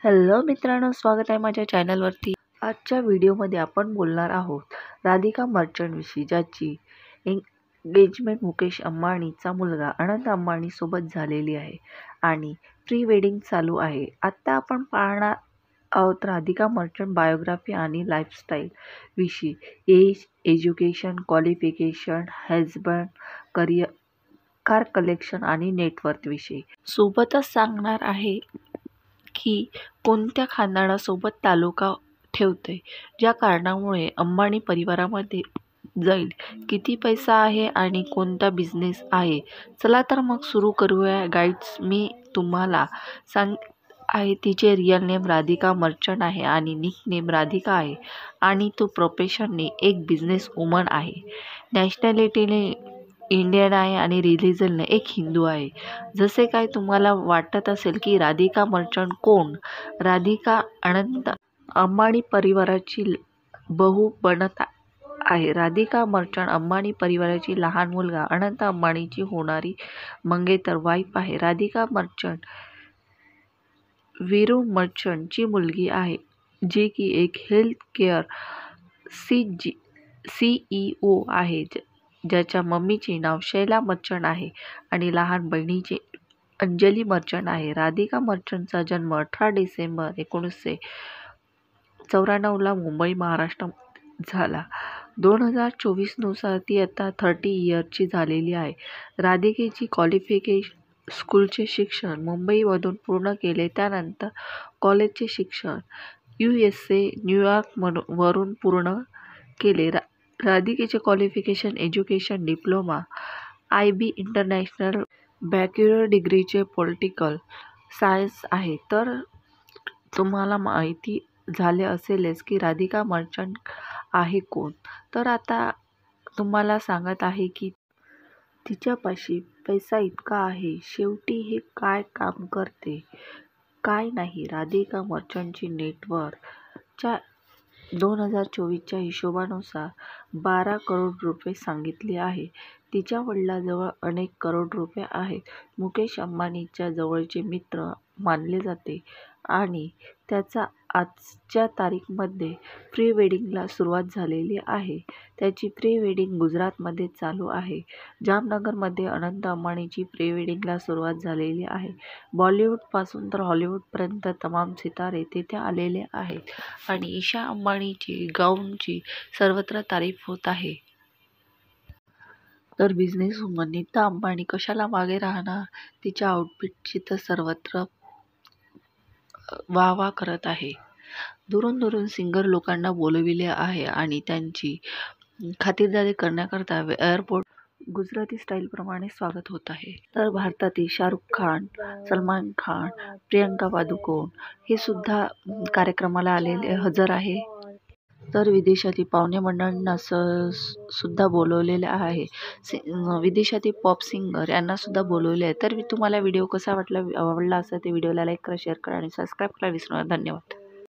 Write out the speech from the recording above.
Hello मित्रांनो, स्वागत आहे माझ्या चॅनलवरती। आजच्या व्हिडिओमध्ये आपण बोलणार आहोत राधिका मर्चंट विषयी, ज्याची एंगेजमेंट मुकेश अंबानीचा मुलगा अनंत अंबानी सोबत झालेली आहे आणि प्री वेडिंग चालू आहे। आता आपण पाहणार आहोत राधिका मर्चंट बायोग्राफी आणि लाईफस्टाईल विषयी, age, education, qualification, husband, career, car collection आणि नेटवर्थ विषयी। सोबतच सांगणार आहे की कोणत्या खानदानासोबत तालुका ठेवते, ज्या कारणामुळे अंबानी परिवारामध्ये जाईल, किती पैसा आहे आणि कोणता बिझनेस आहे। चला तर मग सुरू करूया गाईड्स। मी तुम्हाला सांग आहे तिचे रिअल नेम राधिका मर्चंट आहे आणि निक नेम राधिका आहे आणि तो प्रोफेशनने एक बिझनेस वुमन आहे। नॅशनॅलिटीने इंडियन आहे आणि रिलिजनने एक हिंदू आहे। जसे काय तुम्हाला वाटत असेल की राधिका मर्चंट कोण? राधिका अनंत अंबानी परिवाराची बहू बनत आहे। राधिका मर्चंट अंबानी परिवाराची लहान मुलगा अनंत अंबानीची होणारी मंगेतर वाईफ आहे। राधिका मर्चंट वीरू मर्चंटची मुलगी आहे, जी की एक हेल्थ केअर CEO आहे, ज्याच्या मम्मीचे नाव शैला मर्चंट आहे आणि लहान बहिणीचे अंजली मर्चंट आहे। राधिका मर्चंटचा जन्म 18 डिसेंबर 1994 ला मुंबई, महाराष्ट्र झाला। 2024 नुसार ती आता 30 इयर्सची झालेली आहे। राधिकेची क्वालिफिकेशन स्कूलचे शिक्षण मुंबईमधून पूर्ण केले, त्यानंतर कॉलेजचे शिक्षण USA न्यूयॉर्क वरून पूर्ण केले। राधिकेचे qualification education diploma IB international, bachelor डिग्रीचे पॉलिटिकल सायन्स आहे। तर तुम्हाला माहिती झाले असेलच की राधिका मर्चंट आहे कोण। तर आता तुम्हाला सांगत आहे की तिच्यापाशी पैसा इतका आहे, शेवटी हे काय काम करते काय नाही। राधिका मर्चंटची नेटवर्थ च्या 2024च्या हिशोबानुसार 12 करोड रुपये सांगितले आहे। तिच्या वडिलांजवळ अनेक करोड रुपये आहेत। मुकेश अंबानीच्या जवळचे मित्र मानले जाते आणि त्याचा आजच्या तारीखमध्ये प्री वेडिंगला सुरुवात झालेली आहे। त्याची प्री वेडिंग गुजरातमध्ये चालू आहे। जामनगरमध्ये अनंत अंबानीची प्री वेडिंगला सुरुवात झालेली आहे। बॉलिवूडपासून तर हॉलिवूडपर्यंत तमाम सितारे तेथे आलेले आहेत आणि ईशा अंबानीची गाऊनची सर्वत्र तारीफ होत आहे। तर बिझनेस वुमन नीता अंबानी कशाला मागे राहणार, तिच्या आउटफिटची तर सर्वत्र वाह करत आहे। दुरून दुरून सिंगर लोकांना बोलविले आहे आणि त्यांची खातिरदारी करण्याकरता एअरपोर्ट गुजराती स्टाईलप्रमाणे स्वागत होत आहे। तर भारतातील शाहरुख खान, सलमान खान, प्रियंका पादुकोण हे सुद्धा कार्यक्रमाला आलेले हजर आहे। तर विदेशातील पाहुणे मंडळींना सुद्धा बोलवलेले आहे। विदेशातील पॉप सिंगर यांना सुद्धा बोलवले आहे। तर तुम्हाला व्हिडिओ कसा वाटला, आवडला असेल तर व्हिडिओला लाईक करा, शेअर करा आणि सबस्क्राईब करायला विसरू नका। धन्यवाद।